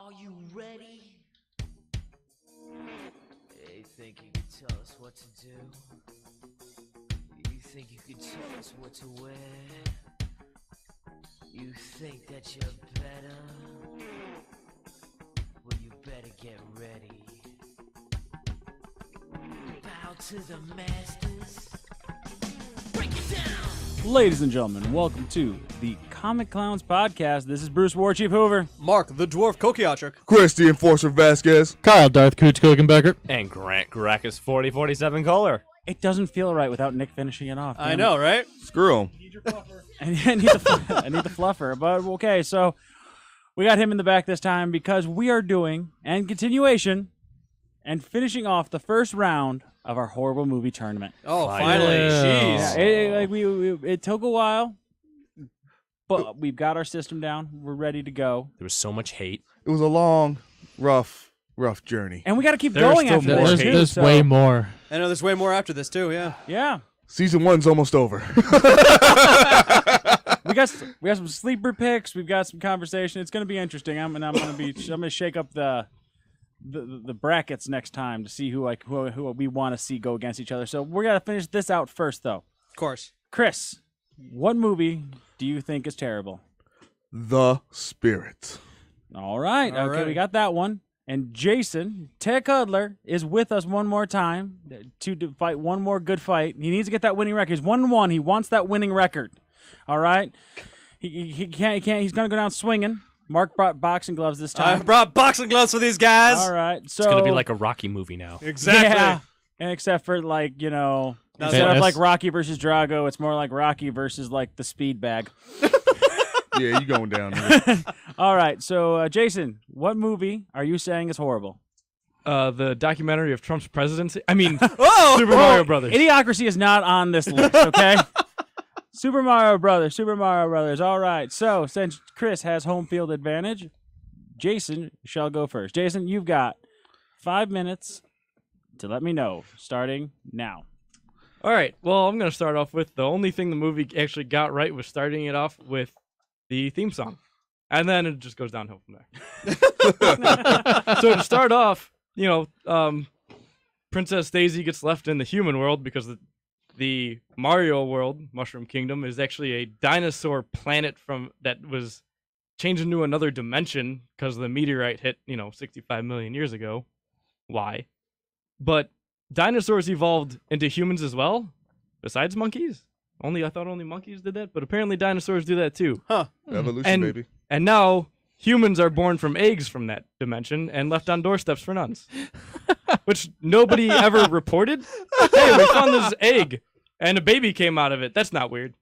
Are you ready? You think you can tell us what to do? You think you can tell us what to wear? You think that you're better? Well, you better get ready. Bow to the masters. Break it down! Ladies and gentlemen, welcome to the Comic Clowns Podcast. This is Bruce Warchief Hoover. Mark, the Dwarf Kokiatric. Chris, the Enforcer Vasquez. Kyle, Darth Cooch Kokenbecker. And Grant Gracchus 4047 Kohler. It doesn't feel right without Nick finishing it off. I know, right? Screw him. I need the fluffer. But okay, so we got him in the back this time because we are doing and continuation and finishing off the first round of our horrible movie tournament. Oh, finally. Yeah, Jeez. it took a while, but we've got our system down. We're ready to go. There was so much hate. It was a long, rough journey. And we got to keep There's going still after more this, hate. too. There's so- way more. I know there's way more after this, too, yeah. Yeah. Season 1's almost over. We got some sleeper picks. We've got some conversation. It's going to be interesting. I'm going to shake up the brackets next time to see who we want to see go against each other. So we're going to finish this out first, though. Of course. Chris, what movie do you think is terrible? The Spirit. All right. All Okay, right. we got that one. And Jason, Ted Cudler, is with us one more time to fight one more good fight. He needs to get that winning record. He's 1-1. He wants that winning record. All right? He can't. He's going to go down swinging. Mark brought boxing gloves this I time. brought boxing gloves for these guys. All right. So It's going to be like a Rocky movie now. Exactly. Yeah. And except for like, instead of Fitness. like Rocky versus Drago, it's more like Rocky versus like the speed bag. Yeah, you going down there. All right. So Jason, what movie are you saying is horrible? The documentary of Trump's presidency. I mean, Oh! Super Mario Brothers. Idiocracy is not on this list, okay? Super Mario Brothers. All right. So, since Chris has home field advantage, Jason shall go first. Jason, you've got 5 minutes to let me know, starting now. All right. Well, I'm going to start off with the only thing the movie actually got right was starting it off with the theme song. And then it just goes downhill from there. So to start off, Princess Daisy gets left in the human world because the Mario world, Mushroom Kingdom, is actually a dinosaur planet that was changed into another dimension because the meteorite hit, 65 million years ago. Why? But dinosaurs evolved into humans as well, besides monkeys. I thought only monkeys did that, but apparently dinosaurs do that too. Evolution, baby. And now humans are born from eggs from that dimension and left on doorsteps for nuns, which nobody ever reported. Hey, we found this egg and a baby came out of it. That's not weird.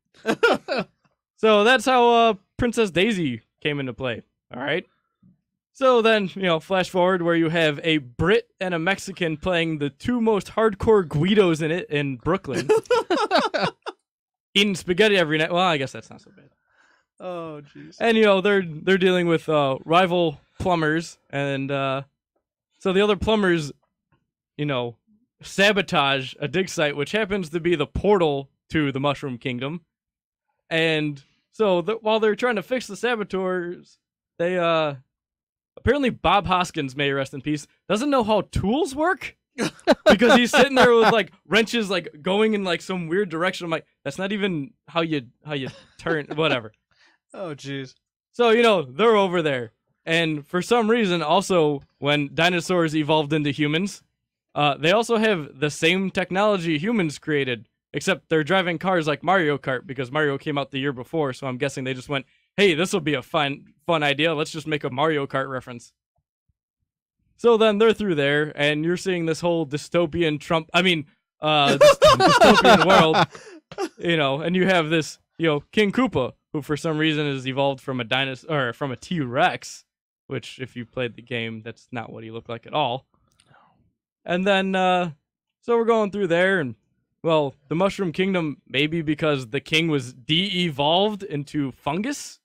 So that's how Princess Daisy came into play. All right. So then, flash forward where you have a Brit and a Mexican playing the two most hardcore Guidos in Brooklyn. Eating spaghetti every night. Well, I guess that's not so bad. Oh, jeez. And they're dealing with rival plumbers, and so the other plumbers, sabotage a dig site, which happens to be the portal to the Mushroom Kingdom. And so while they're trying to fix the saboteurs, they apparently Bob Hoskins, may he rest in peace, doesn't know how tools work. Because he's sitting there with like wrenches like going in like some weird direction. I'm like, that's not even how you turn whatever. Oh, jeez. So, they're over there. And for some reason, also, when dinosaurs evolved into humans, they also have the same technology humans created, except they're driving cars like Mario Kart because Mario came out the year before. So I'm guessing they just went, hey, this will be a fun idea. Let's just make a Mario Kart reference. So then they're through there, and you're seeing this whole dystopian dystopian world, and you have this, King Koopa, who for some reason is evolved from a dinosaur or from a T-Rex, which if you played the game, that's not what he looked like at all. And then, so we're going through there, and well, the Mushroom Kingdom, maybe because the king was de-evolved into fungus.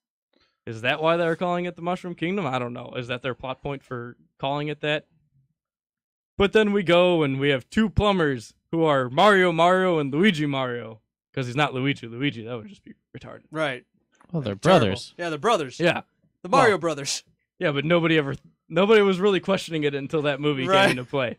Is that why they're calling it the Mushroom Kingdom? I don't know. Is that their plot point for calling it that? But then we go and we have two plumbers who are Mario and Luigi Mario. Because he's not Luigi. That would just be retarded. Right. Well, they're Terrible. brothers. Yeah, they're brothers. Yeah. The Mario brothers. Yeah, but nobody ever nobody was really questioning it until that movie Right. came into play.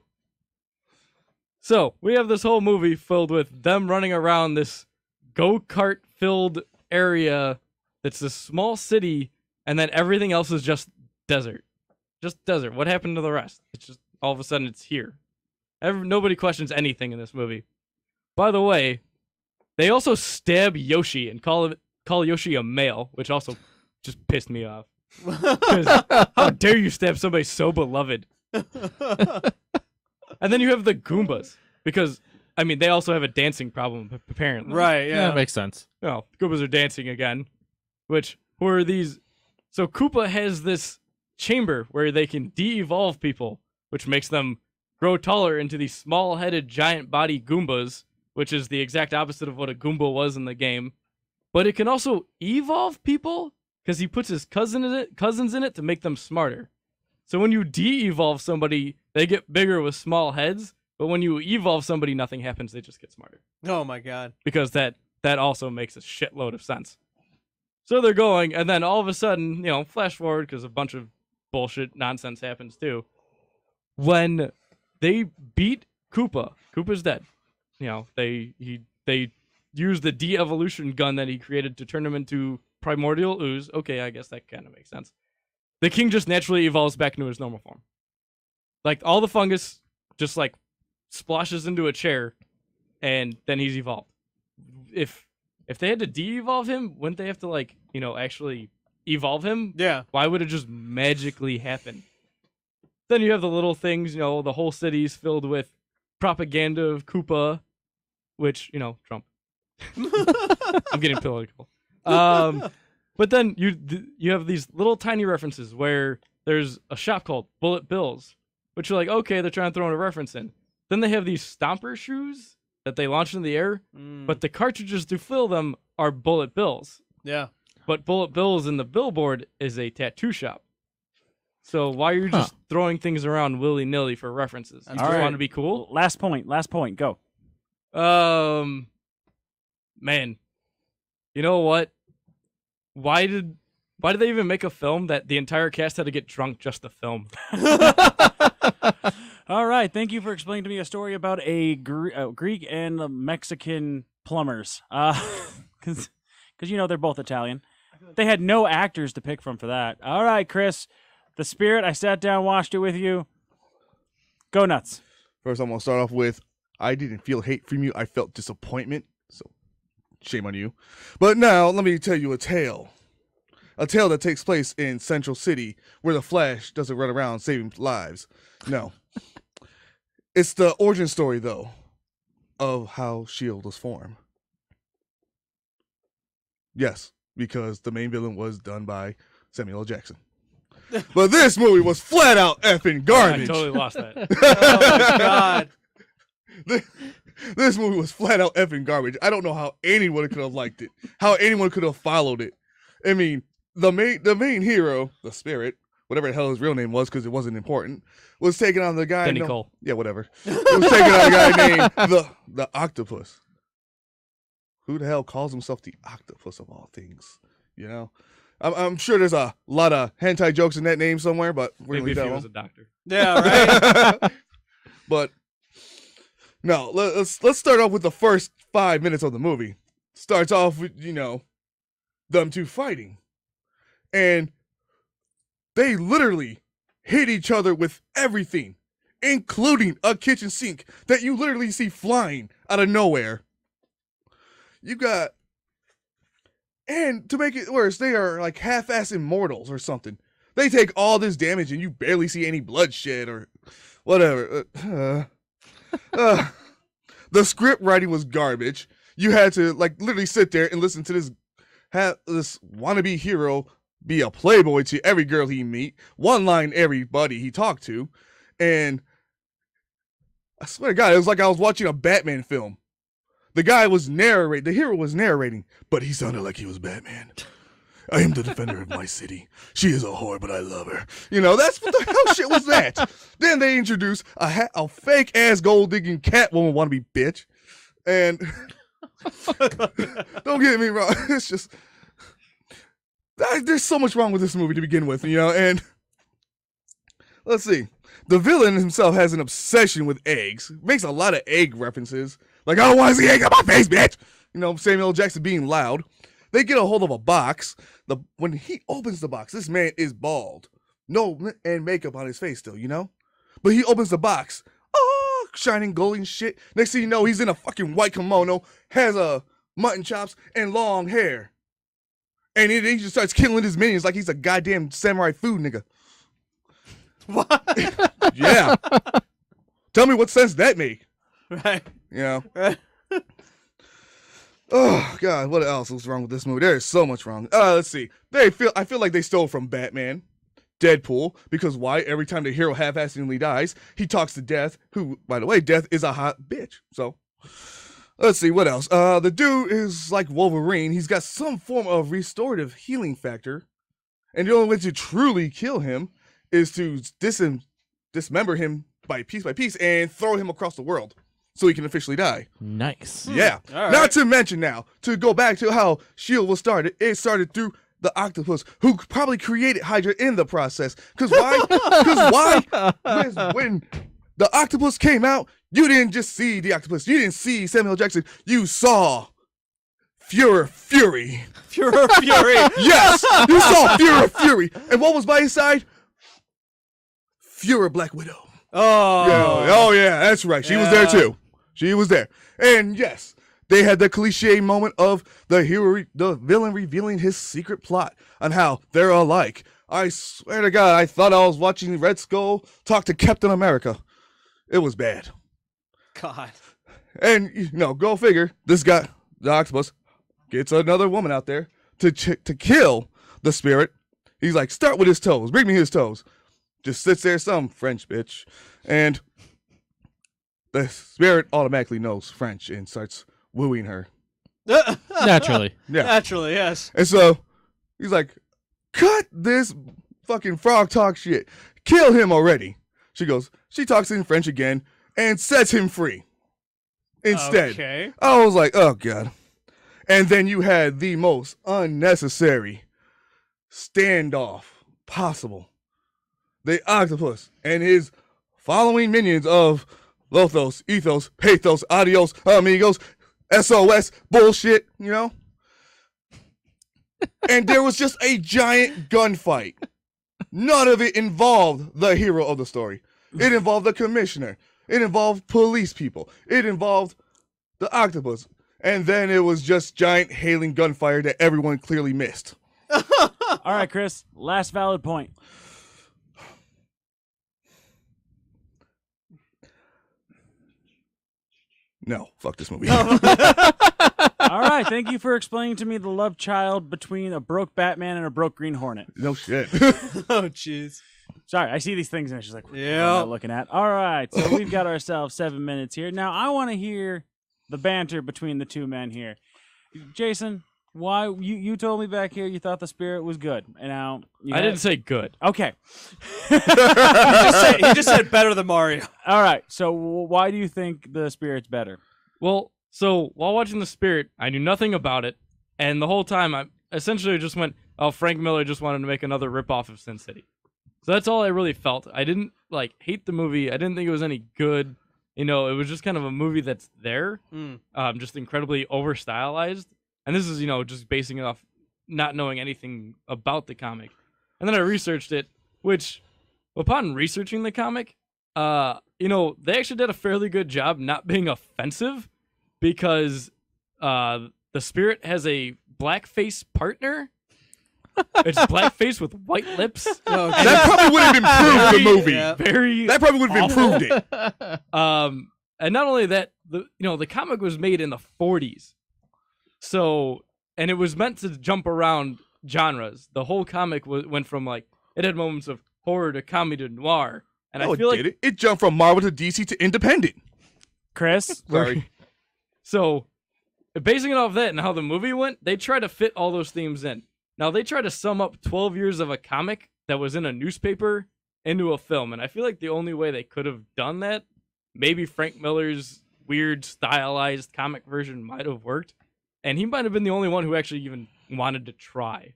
So we have this whole movie filled with them running around this go-kart filled area that's a small city, and then everything else is just desert. Just desert. What happened to the rest? It's just all of a sudden it's here. Nobody questions anything in this movie. By the way, they also stab Yoshi and call Yoshi a male, which also just pissed me off. 'Cause how dare you stab somebody so beloved? And then you have the Goombas, because I mean they also have a dancing problem apparently. Right, Yeah, yeah. that makes sense. Oh, Goombas are dancing again. Who are these? So Koopa has this chamber where they can de-evolve people, which makes them grow taller into these small-headed, giant-body Goombas, which is the exact opposite of what a Goomba was in the game. But it can also evolve people because he puts his cousins in it to make them smarter. So when you de-evolve somebody, they get bigger with small heads. But when you evolve somebody, nothing happens. They just get smarter. Oh my god. Because that also makes a shitload of sense. So they're going, and then all of a sudden, flash forward because a bunch of bullshit nonsense happens too. When they beat Koopa, Koopa's dead. They use the de-evolution gun that he created to turn him into primordial ooze. Okay, I guess that kind of makes sense. The king just naturally evolves back into his normal form. Like all the fungus just like splashes into a chair, and then he's evolved. If they had to de-evolve him, wouldn't they have to actually evolve him? Yeah. Why would it just magically happen? Then you have the little things, the whole city's filled with propaganda of Koopa, which, Trump. I'm getting political. But then you have these little tiny references where there's a shop called Bullet Bills, which you're like, okay, they're trying to throw in a reference in. Then they have these stomper shoes that they launch in the air, but the cartridges to fill them are Bullet Bills. Yeah. But Bullet Bills in the billboard is a tattoo shop. So why are you just throwing things around willy-nilly for references? You That's just right. want to be cool? Last point. Go. Man, you know what? Why did they even make a film that the entire cast had to get drunk just to film? All right. Thank you for explaining to me a story about a Greek and Mexican plumbers. Because they're both Italian. They had no actors to pick from for that. All right, Chris. The Spirit, I sat down, watched it with you. Go nuts. First, I'm going to start off with, I didn't feel hate from you. I felt disappointment. So, shame on you. But now, let me tell you a tale. A tale that takes place in Central City, where the Flash doesn't run around saving lives. No. It's the origin story, though, of how S.H.I.E.L.D. was formed. Yes, because the main villain was done by Samuel L. Jackson. But this movie was flat out effing I garbage. totally lost that. Oh my god. This movie was flat out effing garbage. I don't know how anyone could have liked it. How anyone could have followed it. I mean, the main hero, the Spirit, whatever the hell his real name was, because it wasn't important, was taking on the guy. Denny Cole. Yeah, whatever. It was taking on a guy named the Octopus. Who the hell calls himself the Octopus of all things? I'm sure there's a lot of hentai jokes in that name somewhere, but we're Maybe if gonna he leave was that a doctor. Yeah, right. But no, let's start off with the first 5 minutes of the movie. Starts off with them two fighting, and they literally hit each other with everything, including a kitchen sink that you literally see flying out of nowhere. And to make it worse, they are like half-ass immortals or something. They take all this damage and you barely see any bloodshed or whatever. The script writing was garbage. You had to literally sit there and listen to this wannabe hero be a playboy to every girl he meet, one line everybody he talked to, and I swear to God, it was like I was watching a Batman film. The hero was narrating, but he sounded like he was Batman. I am the defender of my city. She is a whore, but I love her. That's what the hell shit was that? Then they introduce a fake-ass gold-digging Catwoman wannabe bitch. And don't get me wrong, it's just... There's so much wrong with this movie to begin with, and let's see. The villain himself has an obsession with eggs. Makes a lot of egg references. Like, I don't want to see egg on my face, bitch. You know, Samuel L. Jackson being loud. They get a hold of a box. When he opens the box, this man is bald. No, and makeup on his face still, you know? But he opens the box. Oh, shining gold and shit. Next thing you know, he's in a fucking white kimono, has a mutton chops, and long hair. And he just starts killing his minions like he's a goddamn samurai food nigga. What? Yeah. Tell me what sense that make. Right. You know? Oh God, what else was wrong with this movie? There is so much wrong. Let's see. I feel like they stole from Batman, Deadpool, because why? Every time the hero half-assedly dies, he talks to Death, who, by the way, Death is a hot bitch. So let's see, what else? The dude is like Wolverine. He's got some form of restorative healing factor. And the only way to truly kill him is to dismember him by piece and throw him across the world so he can officially die. Nice. Yeah. All right. Not to mention now, to go back to how S.H.I.E.L.D. was started, it started through the Octopus, who probably created Hydra in the process. Because why? When the Octopus came out, you didn't just see the Octopus. You didn't see Samuel L. Jackson. You saw Fury. Fury. Yes! You saw Fury. And what was by his side? Fury Black Widow. Oh. Yeah, that's right. She was Yeah. there too. She was there. And yes, they had the cliche moment of the villain revealing his secret plot on how they're alike. I swear to God, I thought I was watching Red Skull talk to Captain America. It was bad. God. And, you know, go figure, this guy, the Octopus, gets another woman out there to kill the Spirit. He's like, start with his toes. Bring me his toes. Just sits there, some French bitch. And the Spirit automatically knows French and starts wooing her. Naturally. Yeah. Naturally, yes. And so he's like, cut this fucking frog talk shit. Kill him already. She talks in French again and sets him free. Instead. Okay. I was like, oh God. And then you had the most unnecessary standoff possible. The Octopus and his following minions of Lothos, Ethos, Pathos, Adios, Amigos, SOS, bullshit, you know? And there was just a giant gunfight. None of it involved the hero of the story. It involved the commissioner. It involved police people. It involved the Octopus. And then it was just giant hailing gunfire that everyone clearly missed. All right, Chris. Last valid point. No, fuck this movie. All right. Thank you for explaining to me the love child between a broke Batman and a broke Green Hornet. No shit. Oh, jeez. Sorry, I see these things and it's just like, what am Yeah. I looking at? All right. So we've got ourselves 7 minutes here. Now, I want to hear the banter between the two men here. Jason, why you told me back here you thought the Spirit was good. And now I didn't say good. Okay. He just said better than Mario. All right. So why do you think the Spirit's better? Well, so while watching The Spirit, I knew nothing about it, and the whole time I essentially just went, "Oh, Frank Miller just wanted to make another ripoff of Sin City." So that's all I really felt. I didn't hate the movie. I didn't think it was any good. You know, it was just kind of a movie that's there, just incredibly over stylized. And this is, just basing it off not knowing anything about the comic. And then I researched it, which, upon researching the comic, they actually did a fairly good job not being offensive, because the Spirit has a blackface partner. It's blackface with white lips. Oh, That probably would have improved the movie. Yeah. Very That probably would have improved it. And not only that, the comic was made in the 40s. So, and it was meant to jump around genres. The whole comic went from it had moments of horror to comedy to noir. And No, I feel it did. It jumped from Marvel to DC to Independent. Chris? Sorry. So, basing it off that and how the movie went, they try to fit all those themes in. Now, they try to sum up 12 years of a comic that was in a newspaper into a film. And I feel like the only way they could have done that, maybe Frank Miller's weird stylized comic version might have worked. And he might have been the only one who actually even wanted to try.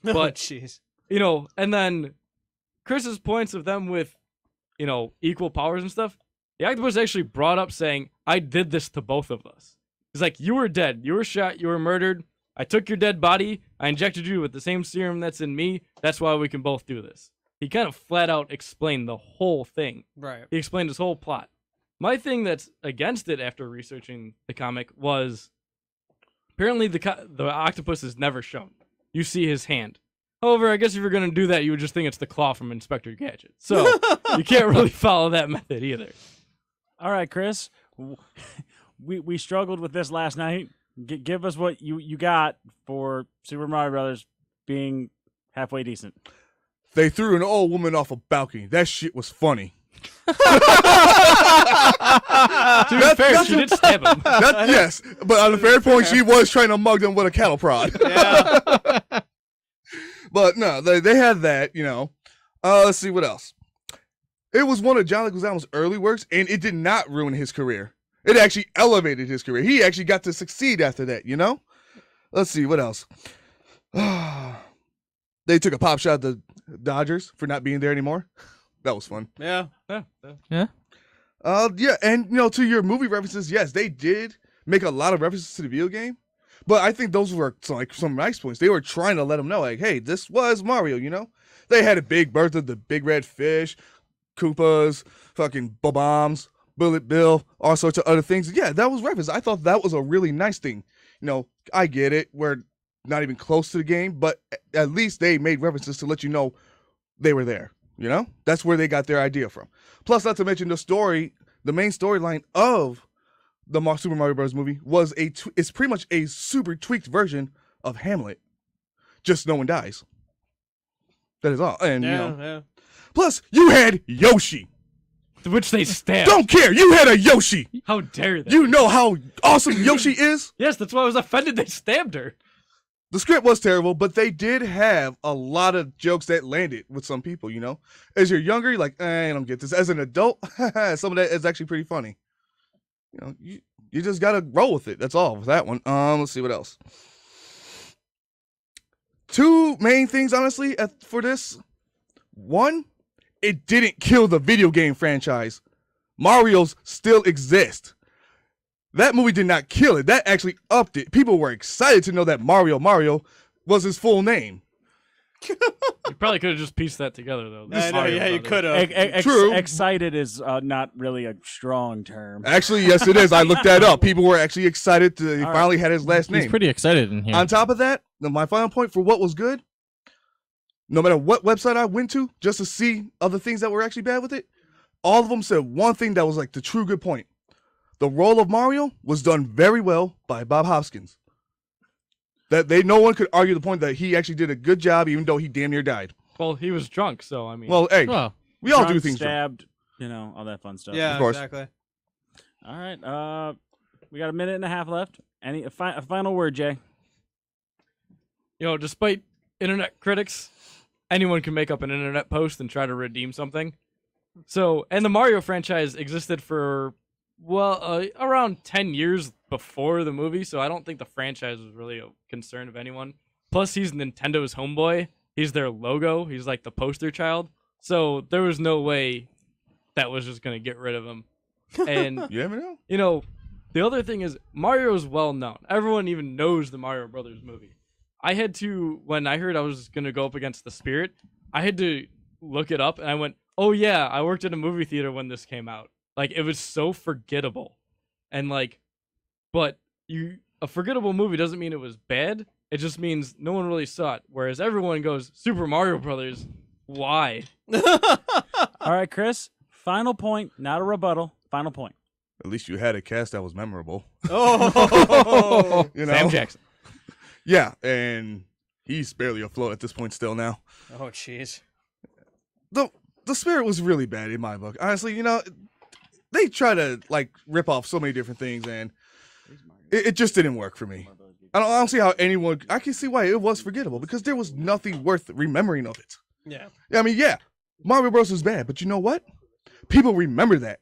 Oh, But, jeez. and then Chris's points of them with equal powers and stuff, the octopus actually brought up saying, I did this to both of us. He's like, you were dead, you were shot, you were murdered. I took your dead body, I injected you with the same serum that's in me. That's why we can both do this. He kind of flat out explained the whole thing. Right. He explained his whole plot. My thing that's against it after researching the comic was apparently the octopus is never shown. You see his hand. However, I guess if you're going to do that, you would just think it's the claw from Inspector Gadget. So you can't really follow that method either. All right, Chris. We struggled with this last night. Give us what you got for Super Mario Brothers being halfway decent. They threw an old woman off a balcony. That shit was funny. To be fair, she did stab him. Yes, but on the fair point, she was trying to mug them with a cattle prod. Yeah. But no, they had that, Let's see what else. It was one of John Leguizamo's early works, and it did not ruin his career. It actually elevated his career. He actually got to succeed after that, Let's see, what else? They took a pop shot at the Dodgers for not being there anymore. That was fun. Yeah. Yeah, and to your movie references, yes, they did make a lot of references to the video game, but I think those were some nice points. They were trying to let them know, like, hey, this was Mario, They had a Big Bertha, the Big Red Fish, Koopas, fucking Bob-Ombs, Bullet Bill, all sorts of other things. Yeah, that was reference. I thought that was a really nice thing. I get it. We're not even close to the game, but at least they made references to let you know they were there. That's where they got their idea from. Plus, not to mention the main storyline of the Super Mario Bros. Movie was it's pretty much a super tweaked version of Hamlet. Just no one dies. That is all. And, Yeah. plus, you had Yoshi. Which they stabbed. Don't care. You had a Yoshi. How dare they? You know how awesome Yoshi is? Yes, that's why I was offended they stabbed her. The script was terrible, but they did have a lot of jokes that landed with some people, As you're younger, you're like, I don't get this. As an adult, some of that is actually pretty funny. You just got to roll with it. That's all with that one. Let's see what else. Two main things, honestly, for this. One, it didn't kill the video game franchise. Mario's still exist. That movie did not kill it. That actually upped it. People were excited to know that Mario was his full name. You probably could have just pieced that together, though. I know, Mario yeah, you Brothers. could have. True. Excited is not really a strong term. Actually, yes, it is. I looked that up. People were actually excited to he finally had his last name. He's pretty excited in here. On top of that, my final point for what was good, no matter what website I went to, just to see other things that were actually bad with it, all of them said one thing that was like the true good point. The role of Mario was done very well by Bob Hoskins. No one could argue the point that he actually did a good job, even though he damn near died. Well, he was drunk, so I mean. Well, hey, Well, we all do Drunk, things drunk. stabbed, all that fun stuff. Yeah, Of course. exactly. All right. We got a minute and a half left. A final word, Jay? Despite internet critics, anyone can make up an internet post and try to redeem something. So, and the Mario franchise existed for, around 10 years before the movie, so I don't think the franchise was really a concern of anyone. Plus, he's Nintendo's homeboy. He's their logo. He's like the poster child. So there was no way that was just going to get rid of him. And, You never know. the other thing is Mario is well known. Everyone even knows the Mario Brothers movie. I had to, when I heard I was going to go up against the Spirit, I had to look it up, and I went, oh yeah, I worked at a movie theater when this came out. Like, it was so forgettable. And but a forgettable movie doesn't mean it was bad. It just means no one really saw it. Whereas everyone goes, Super Mario Brothers, why? All right, Chris. Final point, not a rebuttal. Final point. At least you had a cast that was memorable. Oh. Sam Jackson. Yeah, and he's barely afloat at this point still now. Oh, jeez. The Spirit was really bad in my book. Honestly, they try to rip off so many different things, and it just didn't work for me. I don't see how anyone. I can see why it was forgettable because there was nothing worth remembering of it. Yeah. I mean, yeah, Mario Bros was bad, but you know what? People remember that.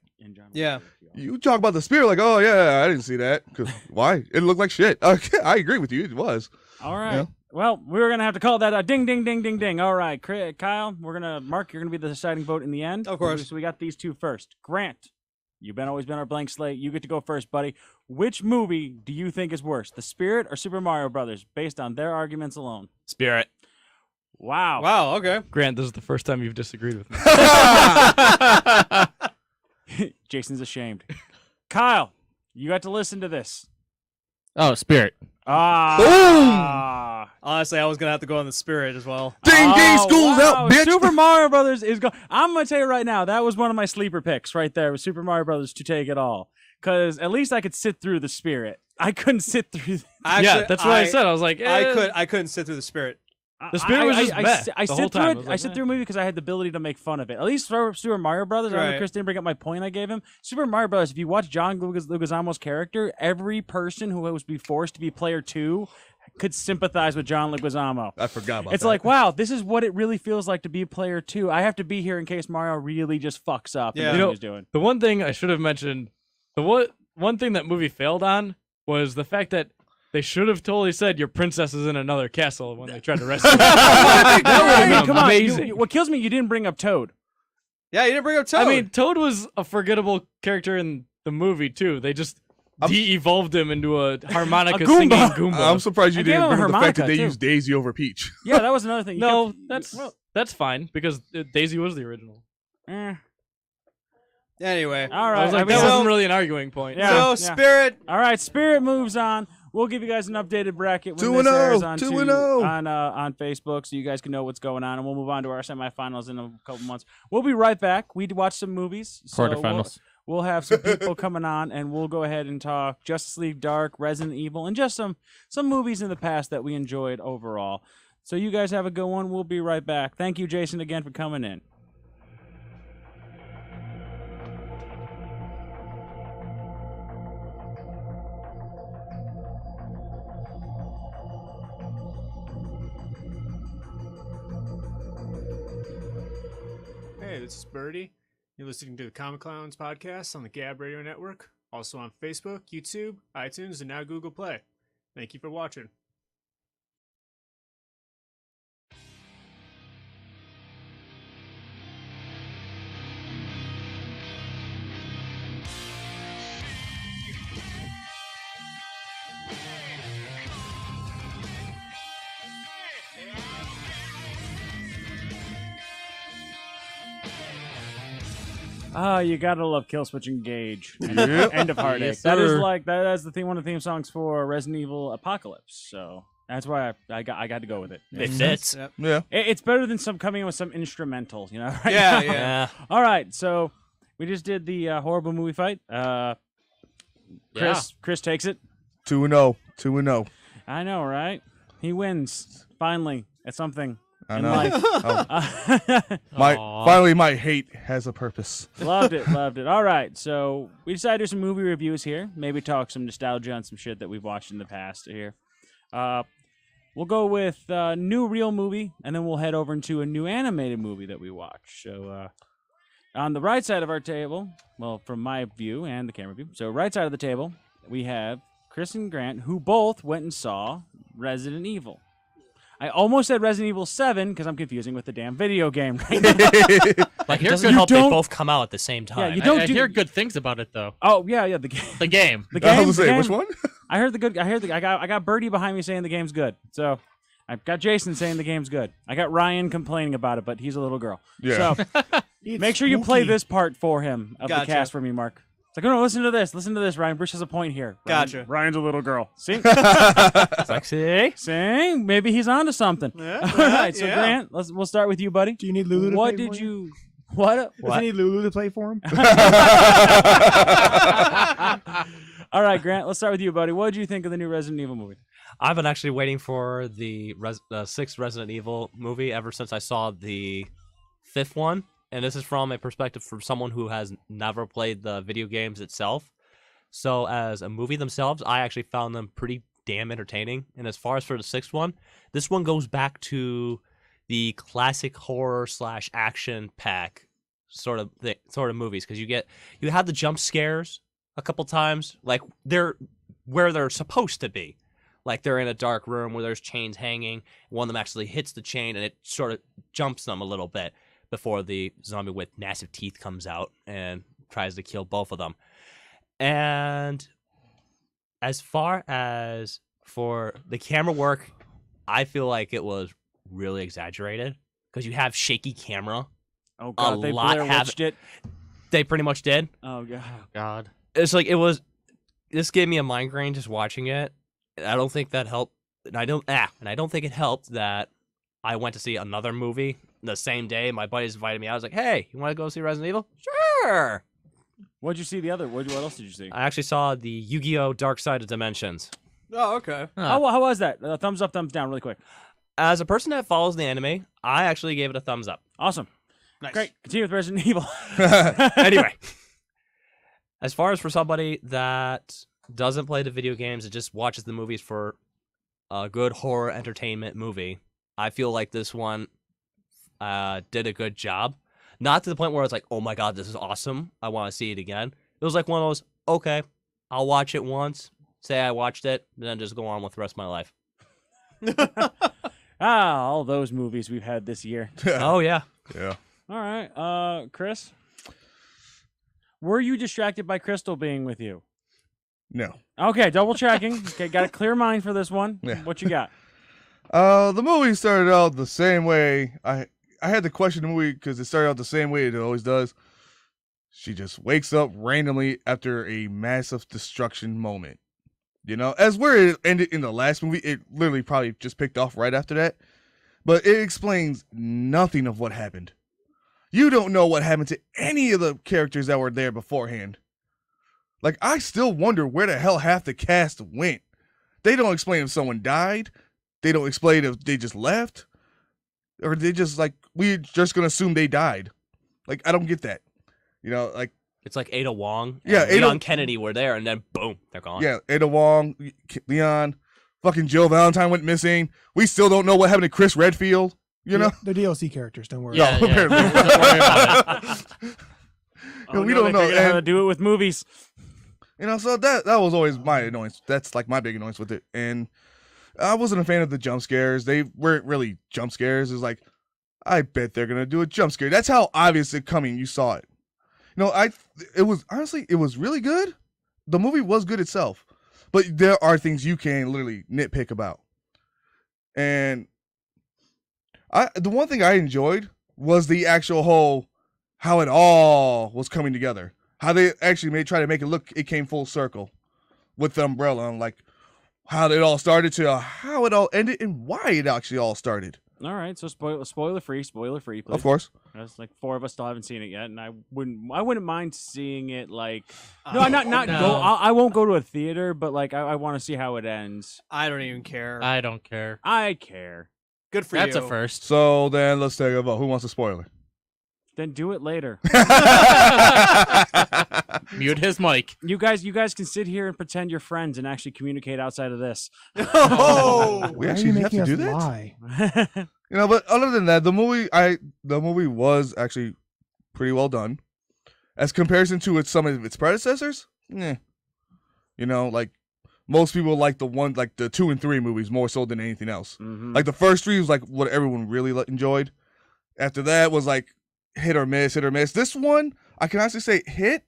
Yeah. You talk about the Spirit like, oh yeah, I didn't see that. Cause why? It looked like shit. I agree with you. It was. All right. Well, we're gonna have to call that a ding, ding, ding, ding, ding. All right, Kyle, Mark, you're gonna be the deciding vote in the end. Of course. So we got these two first. Grant, you've always been our blank slate. You get to go first, buddy. Which movie do you think is worse, The Spirit or Super Mario Brothers, based on their arguments alone? Spirit. Wow. Wow. Okay. Grant, this is the first time you've disagreed with me. Jason's ashamed. Kyle, you got to listen to this. Oh, Spirit. Ah. Honestly, I was gonna have to go on the Spirit as well. Ding ding, school's wow. out, bitch. Super Mario Brothers is going. I'm gonna tell you right now, that was one of my sleeper picks right there. Was Super Mario Brothers to take it all? Because at least I could sit through the Spirit. I couldn't sit through. Yeah, that's what I said. I was like, I couldn't sit through the Spirit. The Spirit was just meh I the sit whole through time. it. I was I like, sit eh. through a movie because I had the ability to make fun of it. At least for Super Mario Brothers, I know Right. Chris didn't bring up my point I gave him. Super Mario Brothers. If you watch John Leguizamo's character, every person who was be forced to be player 2 could sympathize with John Leguizamo. I forgot about It's that. like, wow, this is what it really feels like to be player 2. I have to be here in case Mario really just fucks up. Yeah. And You what know- he's doing. The one thing I should have mentioned, one thing that movie failed on was the fact that they should have totally said your princess is in another castle when they tried to rescue her. That would've been come on, amazing. what kills me, you didn't bring up Toad. Yeah, you didn't bring up Toad. I mean, Toad was a forgettable character in the movie too. They just de-evolved him into a harmonica A Goomba. singing Goomba. I'm surprised you I gave didn't him a bring up the fact that harmonica, they too. used Daisy over Peach. Yeah, that was another thing. You No, kept- that's fine because Daisy was the original. eh. anyway. All right. I was like, I mean, that so- wasn't really an arguing point. Yeah. So Spirit. All right, Spirit moves on. We'll give you guys an updated bracket when 2-0, this airs on 2-0. on Facebook, so you guys can know what's going on, and we'll move on to our semifinals in a couple months. We'll be right back. We watch some movies. So Quarterfinals. We'll have some people coming on, and we'll go ahead and talk Justice League Dark, Resident Evil, and just some movies in the past that we enjoyed overall. So you guys have a good one. We'll be right back. Thank you, Jason, again for coming in. Hey, this is Birdie. You're listening to the Comic Clowns podcast on the Gab Radio Network, also on Facebook, YouTube, iTunes, and now Google Play. Thank you for watching. Ah, you gotta love Kill Switch Engage. Yep. End of Heartache. Yes, that is sir. like that's the theme, one of the theme songs for Resident Evil Apocalypse. So that's why I got to go with it. It fits. Yeah. It's better than coming in with some instrumental, you know? Right Yeah, now. yeah. Yeah. All right, so we just did the horrible movie fight. Chris takes it. 2-0. 2-0. I know, right? He wins finally at something. I in know. life. Aw. Finally, my hate has a purpose. Loved it. All right, so we decided to do some movie reviews here. Maybe talk some nostalgia on some shit that we've watched in the past here. We'll go with a new real movie, and then we'll head over into a new animated movie that we watched. So on the right side of our table, well, from my view and the camera view, so right side of the table, we have Chris and Grant, who both went and saw Resident Evil. I almost said Resident Evil 7 because I'm confusing with the damn video game right now. Like, it hear doesn't good- help you they don't- both come out at the same time. you don't I do- hear good things about it though. Oh, yeah, the game. The game. The I game. was the gonna say, game- which one? I heard the good. I got Birdie behind me saying the game's good. So I've got Jason saying the game's good. I got Ryan complaining about it, but he's a little girl. Yeah. So make sure you play this part for him of Gotcha. the cast for me, Mark. It's like, oh no, listen to this. Listen to this. Ryan Bruce has a point here. Gotcha. Ryan's a little girl. See, Sexy. see, maybe he's onto something. Yeah, All right, so yeah. Grant, we'll start with you, buddy. Do you need Lulu to What play did for you? What? Does he need Lulu to play for him? All right, Grant. Let's start with you, buddy. What did you think of the new Resident Evil movie? I've been actually waiting for the sixth Resident Evil movie ever since I saw the fifth one. And this is from a perspective from someone who has never played the video games itself. So as a movie themselves, I actually found them pretty damn entertaining. And as far as for the sixth one, this one goes back to the classic horror / action pack sort of movies, because you have the jump scares a couple times, like they're where they're supposed to be. Like they're in a dark room where there's chains hanging. One of them actually hits the chain and it sort of jumps them a little bit before the zombie with massive teeth comes out and tries to kill both of them. And as far as for the camera work, I feel like it was really exaggerated because you have shaky camera. Oh god, they lot Blair have- Witched it. They pretty much did. Oh god. God. It's like it was. This gave me a migraine just watching it. I don't think that helped. And I don't think it helped that I went to see another movie the same day. My buddies invited me. I was like, "Hey, you want to go see Resident Evil?" Sure. What'd you see the other? What else did you see? I actually saw the Yu-Gi-Oh! Dark Side of Dimensions. Oh, okay. How was that? Thumbs up, thumbs down, really quick. As a person that follows the anime, I actually gave it a thumbs up. Awesome. Nice. Great. Continue with Resident Evil. Anyway, as far as for somebody that doesn't play the video games and just watches the movies for a good horror entertainment movie, I feel like this one did a good job. Not to the point where it's like, oh my god, this is awesome, I want to see it again. It was like one of those, okay, I'll watch it once, say I watched it, and then just go on with the rest of my life. All those movies we've had this year. Oh yeah. Yeah. All right, Chris. Were you distracted by Crystal being with you? No. Okay, double checking. Okay, got a clear mind for this one. Yeah. What you got? The movie started out the same way. I had to question the movie because it started out the same way it always does. She just wakes up randomly after a massive destruction moment. You know, as where it ended in the last movie, it literally probably just picked off right after that. But it explains nothing of what happened. You don't know what happened to any of the characters that were there beforehand. Like, I still wonder where the hell half the cast went. They don't explain if someone died. They don't explain if they just left. Or they just, like, we're just going to assume they died. Like, I don't get that. You know, like, It's like Ada Wong Yeah, and Ada- Leon Kennedy were there, and then boom, they're gone. yeah, Ada Wong, Leon, fucking Jill Valentine went missing. We still don't know what happened to Chris Redfield. You know? They're DLC characters. Don't worry. Yeah, No, yeah. apparently. Don't worry about it. Oh, we no, don't they know. figured out how to And, do it with movies. you know, so that was always my annoyance. That's like my big annoyance with it. And I wasn't a fan of the jump scares. They weren't really jump scares. It's like, I bet they're gonna do a jump scare. That's how obvious it coming. You saw it. You know, it was honestly, it was really good. The movie was good itself, but there are things you can literally nitpick about. And the one thing I enjoyed was the actual whole how it all was coming together. How they actually try to make it look it came full circle with the umbrella and like how it all started to how it all ended and why it actually all started. All right, so spoiler free, please. Of course. There's like 4 of us still haven't seen it yet, and I wouldn't mind seeing it. Like, no, not no. go. I won't go to a theater, but like I want to see how it ends. I don't even care. I don't care. I care. Good for That's you. a first. So then let's take a vote. Who wants a spoiler? Then do it later. Mute his mic. You guys can sit here and pretend you're friends and actually communicate outside of this. Oh, We Why are actually you have making to us do that? lie? You know, but other than that, the movie was actually pretty well done. As comparison to some of its predecessors, you know, like most people like the 2 and 3 movies more so than anything else. Mhm. Like the first 3 was like what everyone really enjoyed. After that was like hit or miss. This one I can honestly say hit,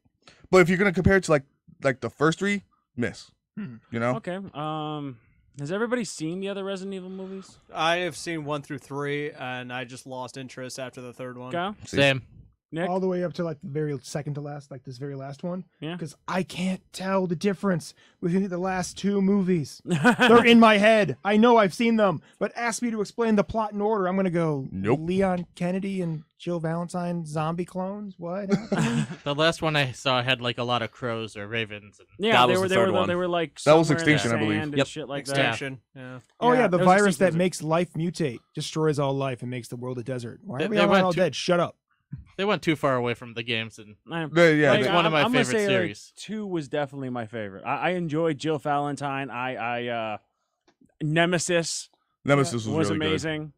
but if you're gonna compare it to like the first 3, miss. You know, Okay. Has everybody seen the other Resident Evil movies? I have seen 1 through 3, and I just lost interest after the third one. Go. Same. Nick. All the way up to like the very second to last, like this very last one. Yeah. Because I can't tell the difference between the last 2 movies. They're in my head. I know I've seen them, but ask me to explain the plot in order. I'm gonna go. Nope. Leon Kennedy and Jill Valentine zombie clones. What? happened? The last one I saw had like a lot of crows or ravens. And Yeah, That they was were the they third were one. they were like That was somewhere in the Extinction, I believe. sand and Yep. shit like that. Extinction. Yeah. Oh yeah, the those virus that distinctions are- makes life mutate, destroys all life, and makes the world a desert. Why They- are we they all, went all to- dead? Shut up. they went too far away from the games, and I- yeah, It's one of my I'm gonna favorite say, series. 2 was definitely my favorite. I enjoyed Jill Valentine. Nemesis Nemesis was really good. amazing.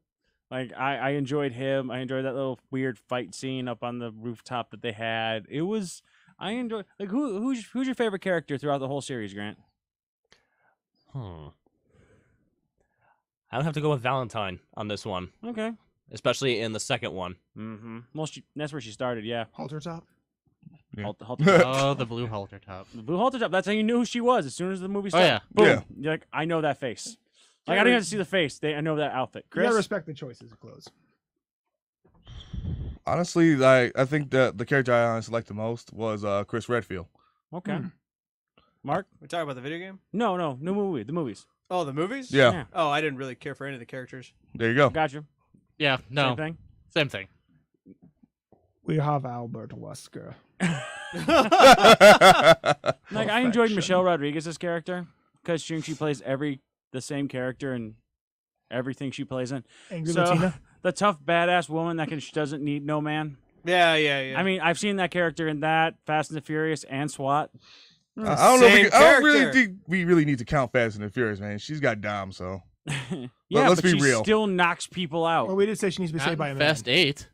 Like I enjoyed him. I enjoyed that little weird fight scene up on the rooftop that they had. It was I enjoyed like who's your favorite character throughout the whole series, Grant? I would have to go with Valentine on this one, Okay. especially in the second one. Mm-hmm. Well, that's where she started. Yeah. Halter top. Yeah. Oh, the blue halter top. The blue halter top. That's how you knew who she was as soon as the movie Oh started. yeah. Boom. Yeah. You're like, I know that face. Like, I didn't have to see the face. I know that outfit. You Chris? gotta respect the choices of clothes. Honestly, like I think that the character I honestly liked the most was Chris Redfield. Okay. Hmm. Mark? We talking about the video game? No, new movie. The movies. Oh, the movies? Yeah. Oh, I didn't really care for any of the characters. There you go. Gotcha. Yeah. No. Same thing. Same thing. We have Albert Wesker. Like, I enjoyed Michelle Rodriguez's character because she plays the same character in everything she plays in. Angry So, Latina. the tough badass woman that doesn't need no man. Yeah. I mean, I've seen that character in that, Fast and the Furious, and SWAT. I don't know. Same I don't really character. think we really need to count Fast and the Furious, man. She's got Dom, so Yeah, let's but be she real. still knocks people out. Well, we did say she needs to be saved by a man. Fast 8.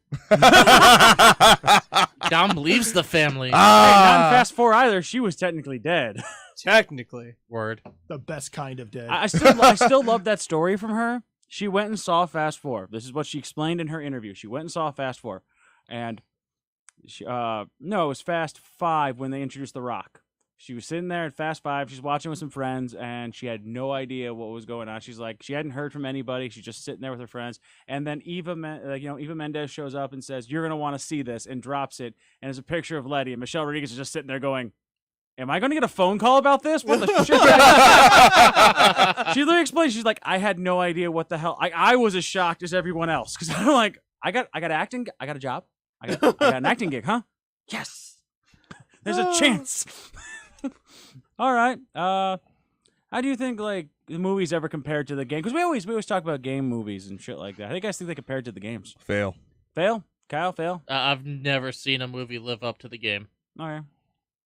Dom leaves the family. Hey, not in Ah, Fast 4 either. She was technically dead. Technically. Word. The best kind of dead. I still love that story from her. She went and saw Fast 4. This is what she explained in her interview. She went and saw Fast 4. And she, no, it was Fast 5 when they introduced The Rock. She was sitting there at Fast 5. She's watching with some friends, and she had no idea what was going on. She's like, she hadn't heard from anybody. She's just sitting there with her friends. And then Eva Mendes shows up and says, "You're gonna want to see this," and drops it. And there's a picture of Letty, and Michelle Rodriguez is just sitting there going, "Am I going to get a phone call about this? What the shit?" She literally explained. She's like, "I had no idea what the hell. I was as shocked as everyone else because I'm like, I got acting. I got a job. I got an acting gig, huh? Yes. There's a chance." All right. How do you think like the movies ever compared to the game? Because we always talk about game movies and shit like that. How do you guys think they compared to the games? fail. Fail? Kyle, fail? I've never seen a movie live up to the game. All right.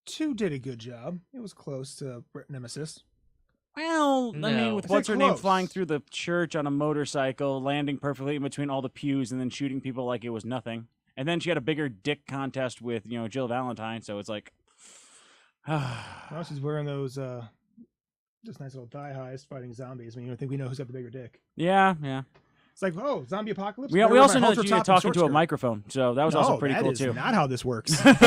2 did a good job. It was close to Nemesis. Well, I mean, No. with I said what's her name close. flying through the church on a motorcycle, landing perfectly in between all the pews, and then shooting people like it was nothing. And then she had a bigger dick contest with, Jill Valentine. So it's like, Now she's wearing those just nice little thigh highs fighting zombies. I mean, I think we know who's got the bigger dick. yeah. It's like, oh, zombie apocalypse. We Better we wear also my know halter that you're top and talking short to a skirt. microphone, so that was also pretty that cool is too. not how this works. Nick's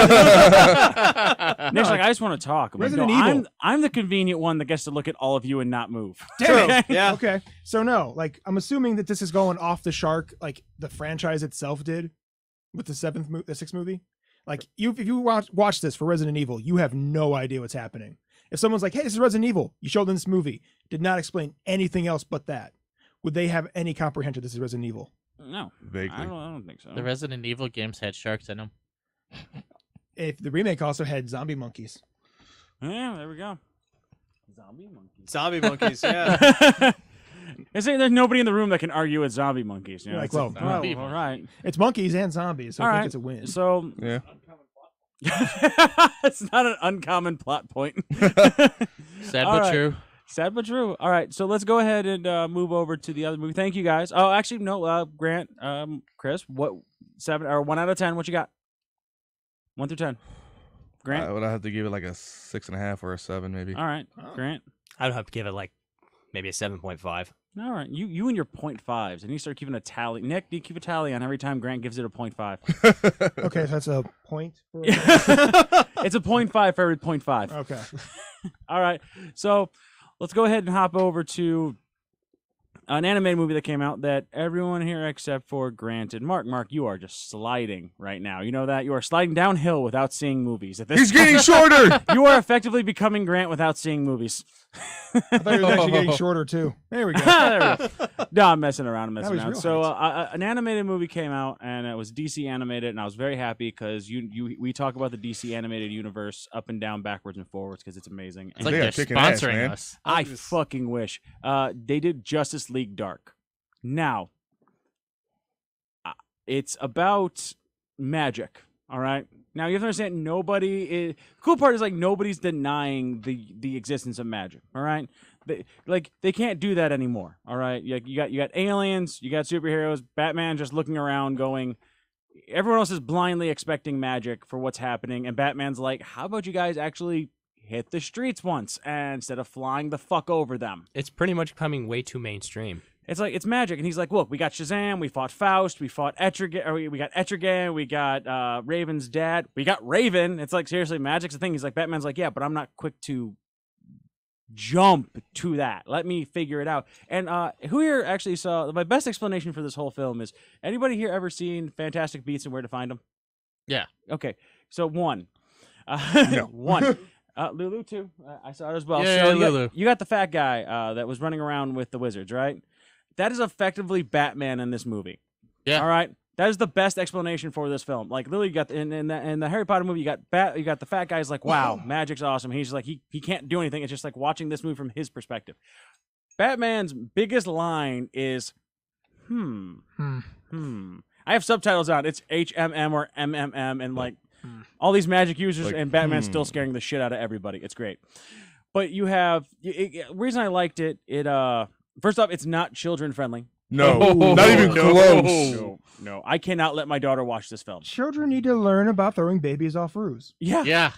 like, I just want to talk. I'm like, Resident no, Evil. I'm the convenient one that gets to look at all of you and not move. Damn it. Yeah. Okay, so no, like I'm assuming that this is going off the shark, like the franchise itself did with the sixth movie. Like if you watch this for Resident Evil, you have no idea what's happening. If someone's like, "Hey, this is Resident Evil," you showed them this movie, did not explain anything else but that, would they have any comprehension this is Resident Evil? No, Vaguely. I don't think so. The Resident Evil games had sharks in them. If the remake also had zombie monkeys. Yeah, there we go. Zombie monkeys. Zombie monkeys, yeah. There's nobody in the room that can argue with zombie monkeys. You're like, It's like, well, oh, all right. It's monkeys and zombies, so All I think right. it's a win. So Yeah. it's not an uncommon plot point. Sad All but right. true. Sad but true. All right, so let's go ahead and move over to the other movie. Thank you guys. Oh, actually, no. Grant, Chris, what 7 or 1 out of 10? What you got? 1 through 10. Grant. I would have to give it like a 6.5 or a 7, maybe. All right, Oh. Grant. I would have to give it like maybe a 7.5. All right, you and your 0.5s, and you start keeping a tally. Nick, do you keep a tally on every time Grant gives it a 0.5? Okay, so that's a point. For It's a 0.5 for every 0.5. okay. All right, so let's go ahead and hop over to an animated movie that came out that everyone here except for Grant and Mark. Mark, you are just sliding right now. You know that? You are sliding downhill without seeing movies. At this He's getting shorter. You are effectively becoming Grant without seeing movies. I thought he was actually getting shorter too. There we go. There we go. No, I'm messing around. Now he's real So an animated movie came out, and it was DC animated, and I was very happy because we talk about the DC animated universe up and down, backwards and forwards because it's amazing. It's And like They are they're kicking ass, sponsoring man. us. I fucking wish. They did Justice League Dark. Now, it's about magic. All right. Now you have to understand. The cool part is like nobody's denying the existence of magic. All right. They can't do that anymore. All right. You got aliens. You got superheroes. Batman just looking around, going. Everyone else is blindly expecting magic for what's happening, and Batman's like, "How about you guys actually hit the streets once, and instead of flying the fuck over them?" It's pretty much becoming way too mainstream. It's like it's magic, and he's like, "Look, we got Shazam, we fought Faust, we fought Etrigan, or we got Etrigan, we got Raven's dad, we got Raven." It's like seriously, magic's the thing. He's like, Batman's like, "Yeah, but I'm not quick to jump to that. Let me figure it out." And who here actually saw my best explanation for this whole film is anybody here ever seen Fantastic Beasts and Where to Find Them? Yeah. Okay, so one, No. one. Lulu too. I saw it as well. Yeah, so Lulu. you got the fat guy that was running around with the wizards, right? That is effectively Batman in this movie. Yeah. All right. That is the best explanation for this film. Like literally, you got in the Harry Potter movie, you got the fat guy's like, wow, magic's awesome. He's like he can't do anything. It's just like watching this movie from his perspective. Batman's biggest line is, I have subtitles on. It's HMM or MMM, and like all these magic users, Like, and Batman's still scaring the shit out of everybody. It's great. But you have reason I liked it. First off, it's not children friendly. No, Oh, not even no. close. No, I cannot let my daughter watch this film. Children need to learn about throwing babies off roofs. Yeah, Yeah.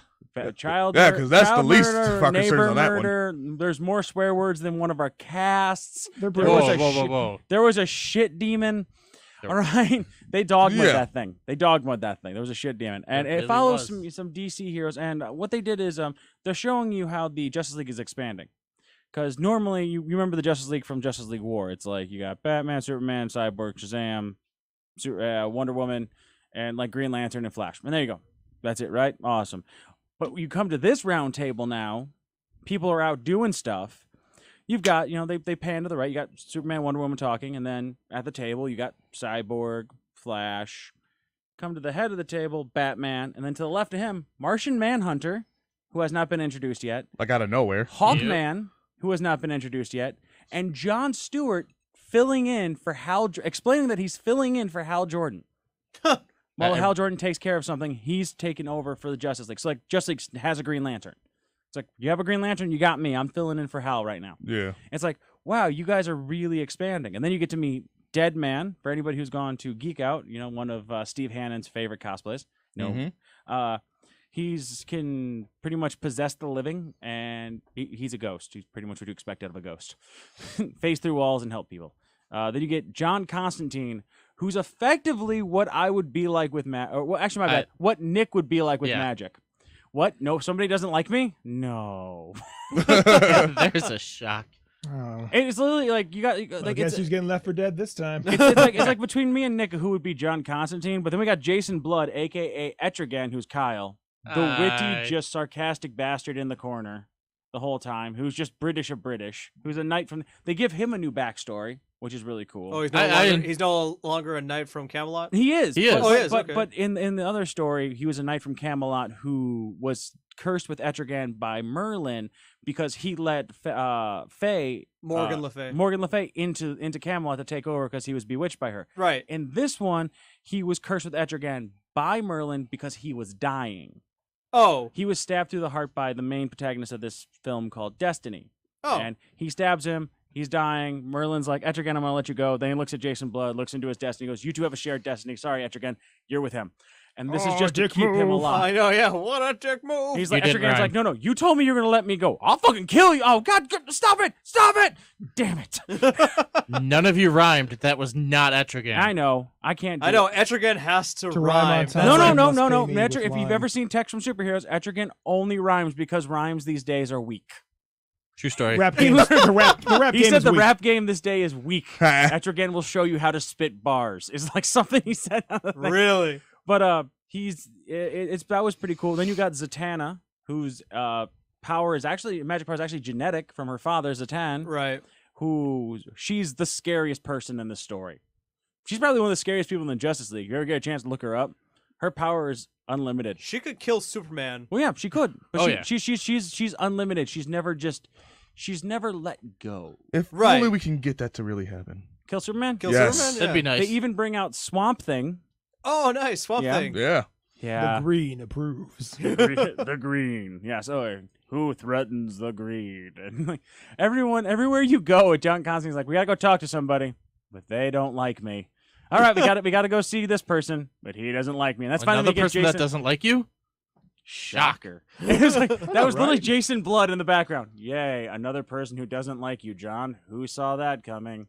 Child. Yeah, 'cause that's the child least murder, of our concerns neighbor on that one. murder. There's more swear words than one of our casts. They're There was British. a shit- There was a shit demon. All right, they dogmud Yeah. that thing. They dogmud that thing. There was a shit demon, and There it really follows was. some DC heroes. And what they did is they're showing you how the Justice League is expanding. Because normally you remember the Justice League from Justice League War. It's like you got Batman, Superman, Cyborg, Shazam, Wonder Woman, and like Green Lantern and Flash. And there you go. That's it, right? Awesome. But you come to this round table now, people are out doing stuff. You've got, they pan to the right. You got Superman, Wonder Woman talking, and then at the table you got Cyborg, Flash. Come to the head of the table, Batman, and then to the left of him, Martian Manhunter, who has not been introduced yet. Like out of nowhere. Hawkman, who has not been introduced yet, and Jon Stewart filling in for explaining that he's filling in for Hal Jordan. While Hal Jordan takes care of something, he's taken over for the Justice League. So like Justice League has a Green Lantern. It's like, you have a Green Lantern, you got me. I'm filling in for Hal right now. Yeah. It's like, wow, you guys are really expanding. And then you get to meet Dead Man, for anybody who's gone to Geek Out, one of Steve Hannon's favorite cosplays. He's can pretty much possess the living, and he's a ghost. He's pretty much what you expect out of a ghost. Phase through walls and help people. Then you get John Constantine, who's effectively what I would be like with what Nick would be like with magic. What? No, somebody doesn't like me? No. There's a shock. Oh. And it's literally like you got I like guess who's getting left for dead this time. it's like between me and Nick, who would be John Constantine, but then we got Jason Blood, aka Etrigan, who's Kyle, the witty, just sarcastic bastard in the corner the whole time, who's just British of British, who's a knight from. They give him a new backstory, which is really cool. Oh, he's no longer a knight from Camelot? He is. He is. But, Oh, he is, But, okay. but in the other story, he was a knight from Camelot who was cursed with Etrigan by Merlin because he let Faye Morgan Le Fay. Morgan Le Fay into Camelot to take over because he was bewitched by her. Right. In this one, he was cursed with Etrigan by Merlin because he was dying. Oh. He was stabbed through the heart by the main protagonist of this film called Destiny. Oh. And he stabs him. He's dying. Merlin's like, Etrigan, I'm going to let you go. Then he looks at Jason Blood, looks into his destiny, goes, you two have a shared destiny. Sorry, Etrigan, you're with him. And this is just to dick keep him move. alive. I know, yeah. What a dick move. He's You like, didn't Etrigan's rhyme. like, no, you told me you were going to let me go. I'll fucking kill you. Oh, God, stop it. Stop it. Damn it. None of you rhymed. That was not Etrigan. I know. I can't do I know. it. Etrigan has to To rhyme on rhyme. time. No. Must pay me Metro, with if you've lime. ever seen text from superheroes, Etrigan only rhymes because rhymes these days are weak. True story. Rap game. The rap He game said is the weak. rap game this day is weak. Etrigan will show you how to spit bars. It's like something he said on the thing. Really? But that was pretty cool. Then you got Zatanna, whose magic power is actually genetic from her father Zatan, Right. who she's the scariest person in this story. She's probably one of the scariest people in the Justice League. If you ever get a chance to look her up, her power is unlimited. She could kill Superman. Well, yeah, she could. But Oh, she, yeah. she's unlimited. She's never let go. If Right. only we can get that to really happen. Kill Superman. Kill Yes. Superman? That'd be Yeah. nice. They even bring out Swamp Thing. Oh, nice. Swamp Yeah. Thing. Yeah. Yeah. The green approves. The green. Yeah, so who threatens the green? And like everywhere you go, John Constantine's like, we gotta go talk to somebody, but they don't like me. All right, we gotta go see this person, but he doesn't like me. And that's finally Another when he gets person Jason. that doesn't like you? Shocker. It was like, that was literally Jason Blood in the background. Yay, another person who doesn't like you, John. Who saw that coming?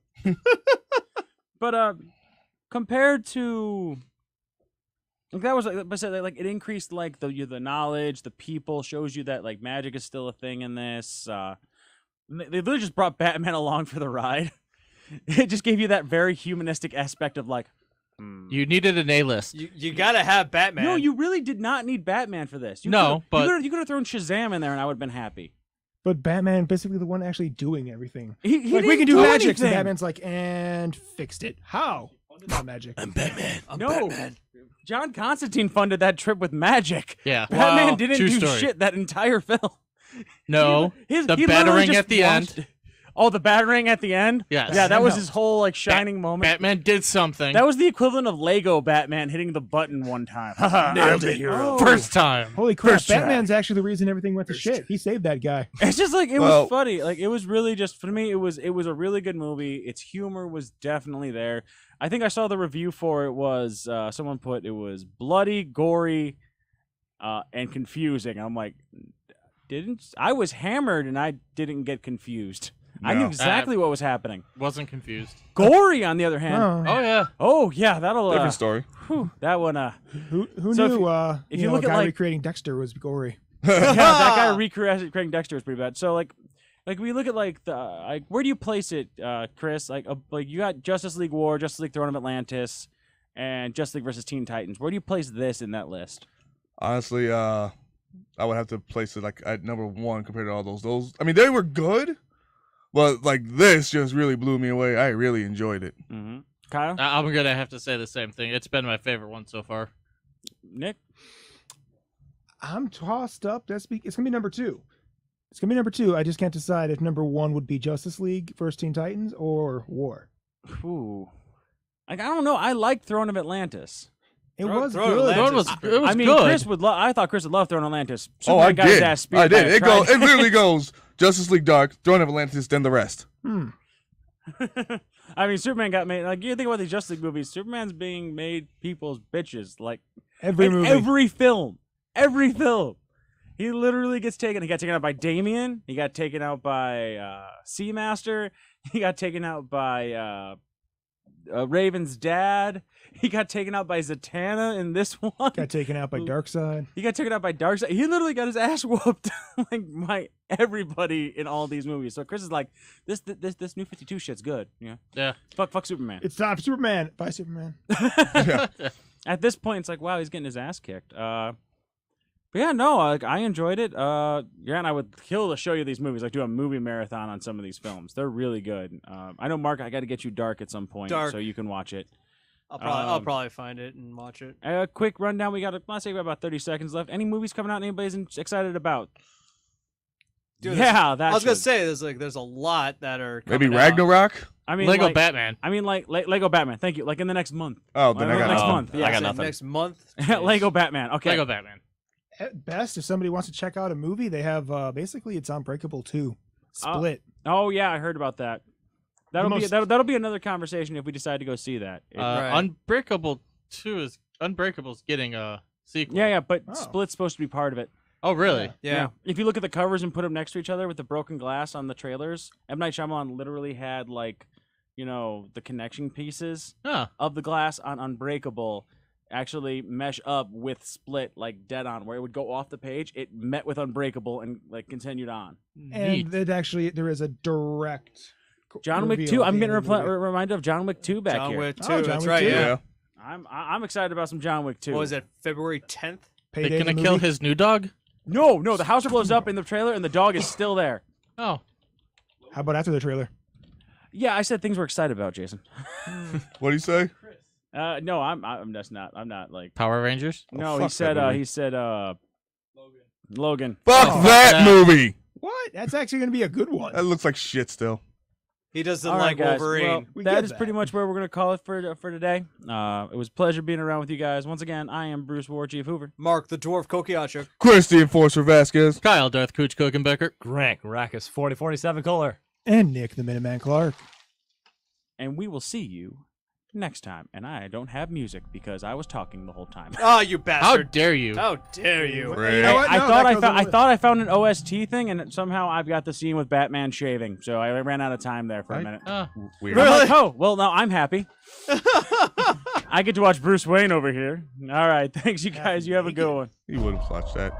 But compared to like that was like it increased like the knowledge, the people, shows you that like magic is still a thing in this. They literally just brought Batman along for the ride. It just gave you that very humanistic aspect of like, You needed an A-list. You gotta have Batman. no, you really did not need Batman for this. No, but- you could have thrown Shazam in there and I would have been happy. But Batman basically the one actually doing everything. He Like we didn't can do magic, anything. and Batman's like, and fixed it. How? Not magic. No, John Constantine funded that trip with magic. Yeah. Batman didn't True do story. shit that entire film. No. He The literally batarang just at the watched- end. Oh, the batarang at the end? Yes. Yeah, that I was know. his whole like shining moment. Batman did something. That was the equivalent of Lego Batman hitting the button one time. Nailed it. Oh. First time. Holy crap! First try. Batman's actually the reason everything went to shit. He saved that guy. It's just like it Well- was funny. Like it was really just for me. It was a really good movie. Its humor was definitely there. I think I saw the review for it was someone put it was bloody, gory, and confusing. I'm like, I was hammered and I didn't get confused. I knew No. exactly what was happening. Wasn't confused. Gory, on the other hand. Oh, Oh, yeah. Oh yeah, that'll Different story. whew, that one. who So if knew? you- if you know, look a at, guy like- recreating Dexter was gory. Yeah, that guy recreating Dexter was pretty bad. So like we look at like the like where do you place it, Chris? Like you got Justice League War, Justice League Throne of Atlantis, and Justice League versus Teen Titans. Where do you place this in that list? Honestly, I would have to place it like at number 1 compared to all those. Those, I mean, they were good, but like this just really blew me away. I really enjoyed it. Mm-hmm. Kyle, I'm going to have to say the same thing. It's been my favorite one so far. Nick. I'm tossed up. It's gonna be number 2. It's gonna be number 2. I just can't decide if number 1 would be Justice League versus Teen Titans or War. Ooh. Like I don't know. I like Throne of Atlantis. It Throw- was throw good. Atlantis. It was I mean, good. Chris would. I thought Chris would love Throne of Atlantis. Oh, I Superman got his did. ass speared I by did. a It go. trident. It literally goes Justice League Dark, Throne of Atlantis, then the rest. I mean, Superman got made. Like you think about these Justice League movies, Superman's being made people's bitches. Like Every in movie. every film, he literally gets taken. He got taken out by Damien. He got taken out by Seamaster. He got taken out by Raven's dad. He got taken out by Zatanna in this one. Got taken out by Darkseid. He got taken out by Darkseid. He literally got his ass whooped like by everybody in all these movies. So Chris is like, this new 52 shit's good. Yeah. Yeah. Fuck Superman. It's time for Superman. Bye, Superman. At this point, it's like, wow, he's getting his ass kicked. But yeah, no, like I enjoyed it. Yeah, and I would kill to show you these movies. Like do a movie marathon on some of these films. They're really good. I know, Mark. I got to get you Dark at some point, Dark. so you can watch it. I'll probably find it and watch it. A quick rundown. We got, let's say, we have about 30 seconds left. Any movies coming out? Anybody's excited about? Dude, yeah, that. I was gonna say there's a lot that are Maybe coming out. Ragnarok. I mean, Lego like, Batman. I mean, like Lego Batman. Thank you. Like in the next month. Oh, then I got next nothing. month. Yeah, I got Say nothing. Next month. Lego Batman. Okay. Lego Batman. At best, if somebody wants to check out a movie, they have basically it's Unbreakable 2. Split. Oh yeah, I heard about that. That'll be most- that'll be another conversation if we decide to go see that. Right. Unbreakable 2 is Unbreakable's getting a sequel. Yeah, but Oh. Split's supposed to be part of it. Oh, really? Yeah. If you look at the covers and put them next to each other with the broken glass on the trailers, M. Night Shyamalan literally had like, the connection pieces Huh. of the glass on Unbreakable actually mesh up with Split like dead on, where it would go off the page. It met with Unbreakable and like continued on. And it actually there is a direct John Wick reveal 2. at I'm the getting end of the movie. reminded of John Wick 2 back John here. Wick 2. John That's Wick right. 2. Yeah. I'm excited about some John Wick 2. What was it? February 10th. Payday They the gonna kill movie. his new dog? No, the house blows up in the trailer and the dog is still there. Oh. How about after the trailer? Yeah, I said things we're excited about, Jason. What do you say? No, I'm just not. I'm not like. Power Rangers? No, fuck that movie. he said Logan. Fuck Oh, that that. movie. What? That's actually going to be a good one. That looks like shit still. He doesn't All right, like guys. Wolverine. Well, We that get is that. pretty much where we're gonna call it for today. It was a pleasure being around with you guys. Once again, I am Bruce War Chief Hoover. Mark the Dwarf Kokiachuk. Christy Enforcer Vasquez. Kyle Darth Cooch Kokenbecker. Grant Rackus 4047 Kohler. And Nick the Minuteman Clark. And we will see you next time. And I don't have music because I was talking the whole time. Oh, you How bastard! dare you? How dare you? Right. know what? I No, thought that I goes found on with- I thought I found an OST thing, and somehow I've got the scene with Batman shaving. So I ran out of time there for a minute. Weird. I'm like, oh, well, now I'm happy. I get to watch Bruce Wayne over here. All right, thanks, you guys. You have a good one. You wouldn't watch that.